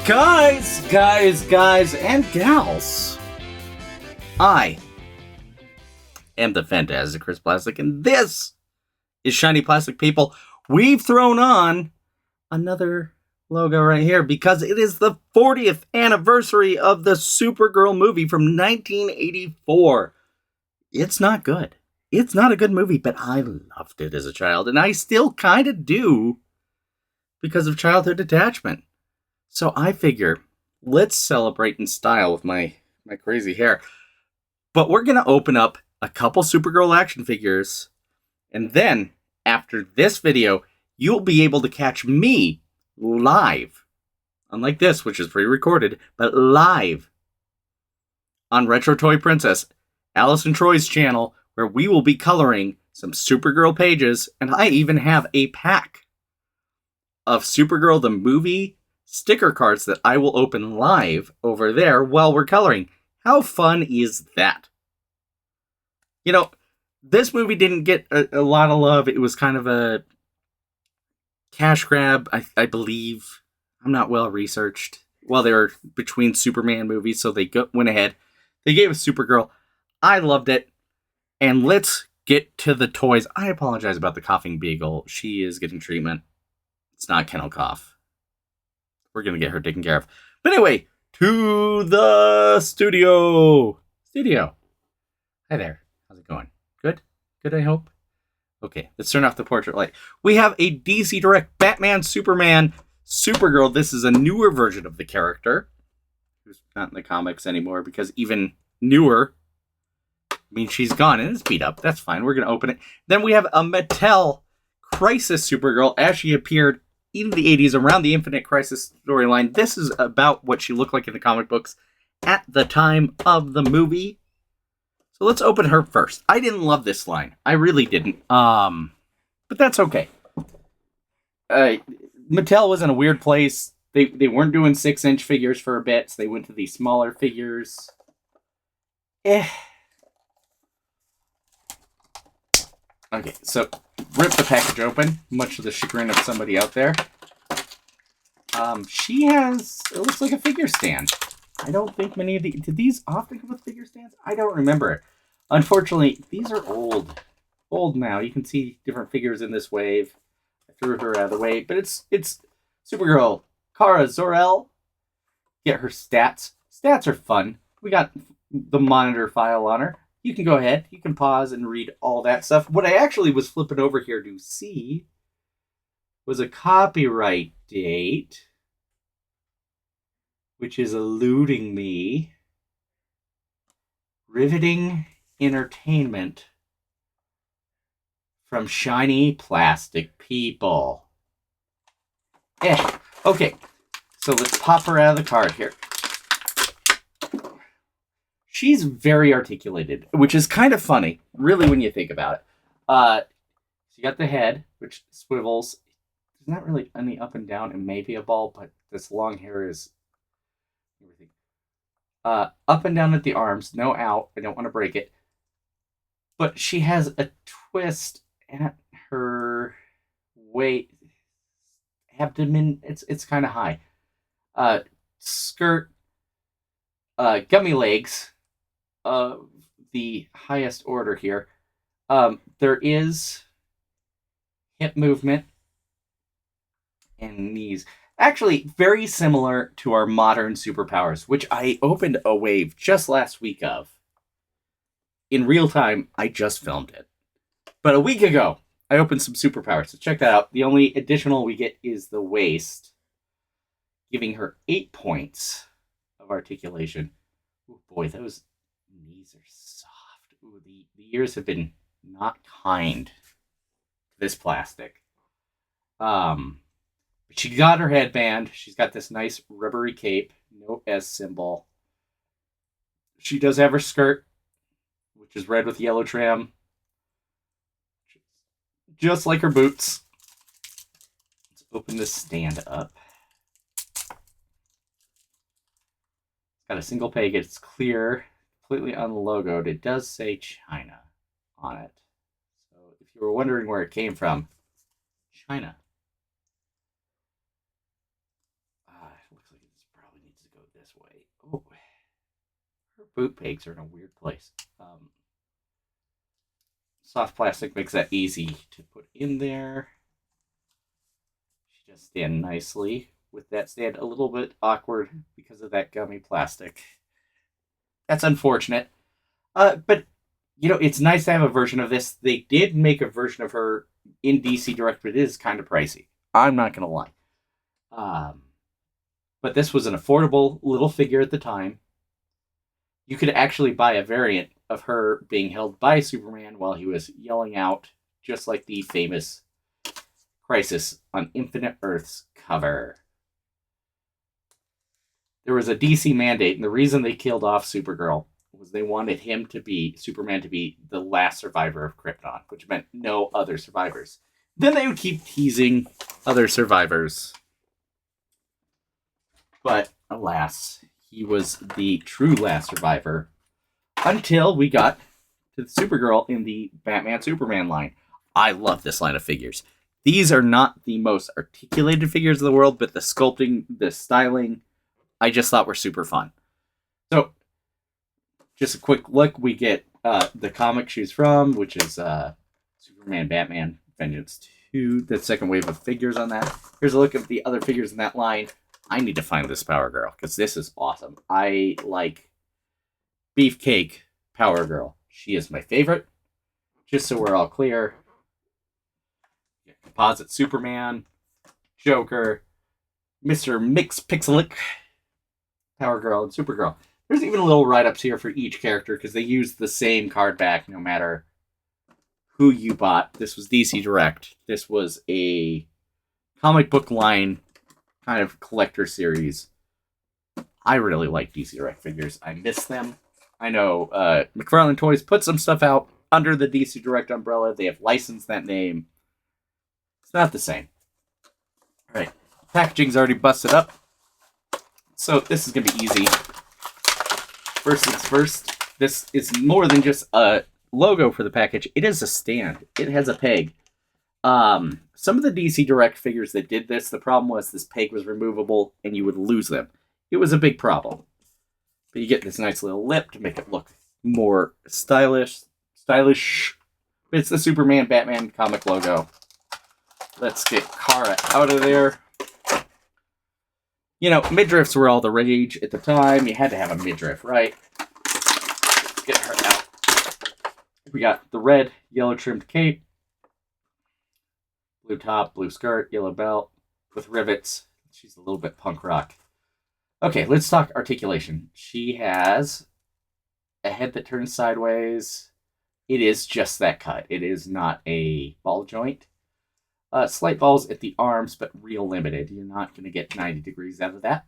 Guys, and gals, I am the fantastic Chris Plastic, and this is Shiny Plastic People. We've thrown on another logo right here because it is the 40th anniversary of the Supergirl movie from 1984. It's not good. It's not a good movie, but I loved it as a child, and I still kind of do because of childhood attachment. So I figure, let's celebrate in style with my crazy hair. But we're going to open up a couple Supergirl action figures. And then, after this video, you'll be able to catch me live. Unlike this, which is pre-recorded, but live. On Retro Toy Princess, Allison Troy's channel, where we will be coloring some Supergirl pages. And I even have a pack of Supergirl the movie sticker cards that I will open live over there while we're coloring. How fun is that? You know, this movie didn't get a lot of love. It was kind of a cash grab, I believe. I'm not well researched. Well, they were between Superman movies, so they went ahead. They gave us Supergirl. I loved it. And let's get to the toys. I apologize about the coughing beagle. She is getting treatment. It's not kennel cough. We're going to get her taken care of. But anyway, to the studio. Hi there. How's it going? Good? Good, I hope? Okay, let's turn off the portrait light. We have a DC Direct Batman, Superman, Supergirl. This is a newer version of the character, who's not in the comics anymore, because even newer means she's gone and it's beat up. That's fine. We're going to open it. Then we have a Mattel Crisis Supergirl as she appeared in the 80s around the Infinite Crisis storyline. This is about what she looked like in the comic books at the time of the movie. So let's open her first. I didn't love this line. I really didn't. But that's okay. Mattel was in a weird place. They weren't doing 6-inch figures for a bit, so they went to these smaller figures. Okay, so rip the package open, much to the chagrin of somebody out there. She has, it looks like a figure stand. I don't think many of did these often come with figure stands? I don't remember it. Unfortunately, these are old now. You can see different figures in this wave. I threw her out of the way, but it's Supergirl, Kara Zor-El. Get her stats. Stats are fun. We got the monitor file on her. You can go ahead. You can pause and read all that stuff. What I actually was flipping over here to see was a copyright date, which is eluding me. Riveting entertainment from Shiny Plastic People. Okay, so let's pop her out of the card here. She's very articulated, which is kind of funny, really, when you think about it. She got the head, which swivels. There's not really any up and down. It may be a ball, but this long hair is everything. Up and down at the arms, no out. I don't want to break it. But she has a twist at her abdomen. It's kind of high. Skirt, gummy legs. The highest order here. There is hip movement and knees. Actually, very similar to our modern superpowers, which I opened a wave just last week of. In real time, I just filmed it. But a week ago, I opened some superpowers, so check that out. The only additional we get is the waist, giving her 8 points of articulation. Oh boy, those knees are soft. Ooh, the years have been not kind to this plastic. She got her headband. She's got this nice rubbery cape, no S symbol. She does have her skirt, which is red with yellow trim, just like her boots. Let's open this stand up. It's got a single peg. It's clear, completely unlogoed. It does say China on it. So if you were wondering where it came from, China. like this probably needs to go this way. Oh, her boot pegs are in a weird place. Soft plastic makes that easy to put in there. She just stand nicely with that stand. A little bit awkward because of that gummy plastic. That's unfortunate. But it's nice to have a version of this. They did make a version of her in DC Direct, but it is kind of pricey. I'm not gonna lie. But this was an affordable little figure at the time. You could actually buy a variant of her being held by Superman while he was yelling out, just like the famous Crisis on Infinite Earths cover. There was a DC mandate, and the reason they killed off Supergirl was they wanted Superman to be the last survivor of Krypton, which meant no other survivors. Then they would keep teasing other survivors. But alas, he was the true last survivor until we got to Supergirl in the Batman-Superman line. I love this line of figures. These are not the most articulated figures of the world, but the sculpting, the styling, I just thought were super fun. So, just a quick look. We get the comic she's from, which is Superman, Batman, Vengeance 2, the second wave of figures on that. Here's a look at the other figures in that line. I need to find this Power Girl, because this is awesome. I like Beefcake Power Girl. She is my favorite. Just so we're all clear. Composite Superman, Joker, Mr. Mixpixelic, Power Girl, and Supergirl. There's even a little write-ups here for each character because they use the same card back no matter who you bought. This was DC Direct. This was a comic book line kind of collector series. I really like DC Direct figures. I miss them. I know McFarlane Toys put some stuff out under the DC Direct umbrella. They have licensed that name. It's not the same. All right. Packaging's already busted up. So this is going to be easy. First things first, this is more than just a logo for the package. It is a stand. It has a peg. Some of the DC Direct figures that did this, the problem was this peg was removable and you would lose them. It was a big problem. But you get this nice little lip to make it look more stylish. It's the Superman Batman comic logo. Let's get Kara out of there. Midriffs were all the rage at the time. You had to have a midriff, right? Let's get her out. We got the red, yellow trimmed cape. Blue top, blue skirt, yellow belt with rivets. She's a little bit punk rock. Okay, let's talk articulation. She has a head that turns sideways. It is just that cut. It is not a ball joint. Slight balls at the arms, but real limited. You're not going to get 90 degrees out of that.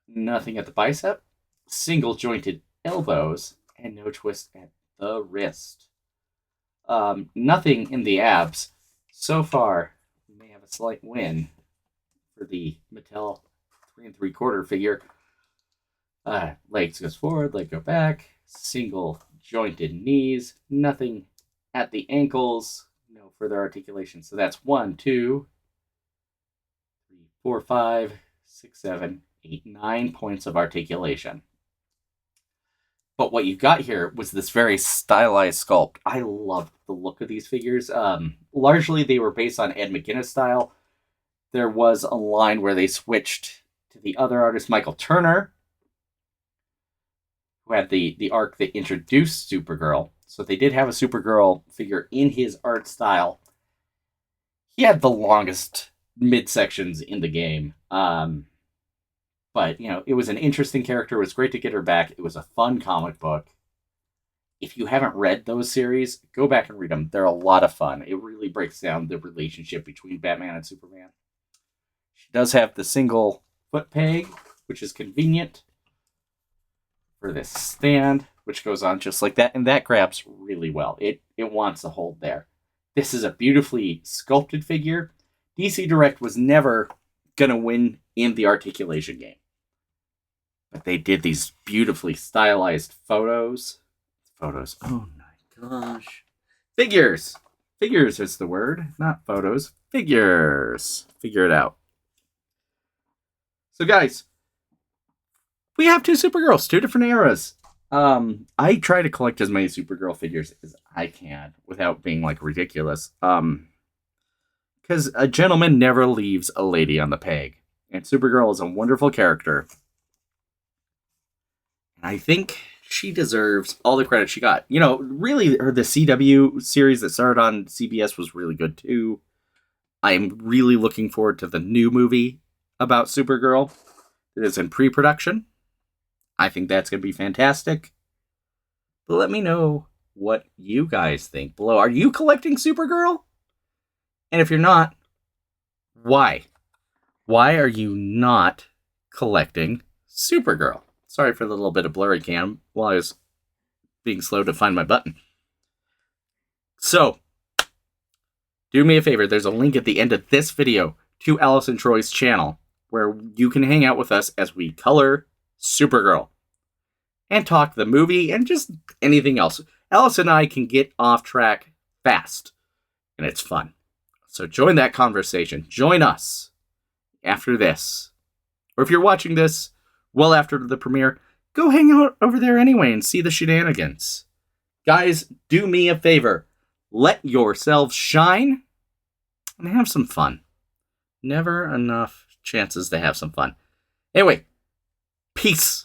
Nothing at the bicep. Single jointed elbows, and no twist at the wrist. Nothing in the abs. So far, we may have a slight win for the Mattel 3 3/4 figure. Legs goes forward, leg go back. Single jointed knees. Nothing at the ankles. No further articulation. So that's 1, 2, 3, 4, 5, 6, 7, 8, 9 points of articulation. But what you got here was this very stylized sculpt. I loved the look of these figures. Largely, they were based on Ed McGuinness style. There was a line where they switched to the other artist, Michael Turner, who had the arc that introduced Supergirl. So they did have a Supergirl figure in his art style. He had the longest midsections in the game. But, it was an interesting character. It was great to get her back. It was a fun comic book. If you haven't read those series, go back and read them. They're a lot of fun. It really breaks down the relationship between Batman and Superman. She does have the single foot peg, which is convenient for this stand, which goes on just like that, and that grabs really well. It wants to hold there. This is a beautifully sculpted figure. DC Direct was never going to win in the articulation game. But they did these beautifully stylized photos. Oh my gosh. Figures. Figures is the word, not photos. Figures. Figure it out. So, guys, we have 2 Supergirls, 2 different eras. I try to collect as many Supergirl figures as I can without being like ridiculous. Because a gentleman never leaves a lady on the peg, and Supergirl is a wonderful character. And I think she deserves all the credit she got. You know, really, the CW series that started on CBS was really good too. I'm really looking forward to the new movie about Supergirl that is in pre-production. I think that's going to be fantastic. But let me know what you guys think below. Are you collecting Supergirl? And if you're not, why? Why are you not collecting Supergirl? Sorry for the little bit of blurry cam while I was being slow to find my button. So, do me a favor. There's a link at the end of this video to Alice and Troy's channel where you can hang out with us as we color Supergirl and talk the movie and just anything else. Alice and I can get off track fast, and it's fun. So join that conversation. Join us after this. Or if you're watching this well after the premiere, go hang out over there anyway and see the shenanigans. Guys, do me a favor. Let yourselves shine and have some fun. Never enough chances to have some fun. Anyway, peace.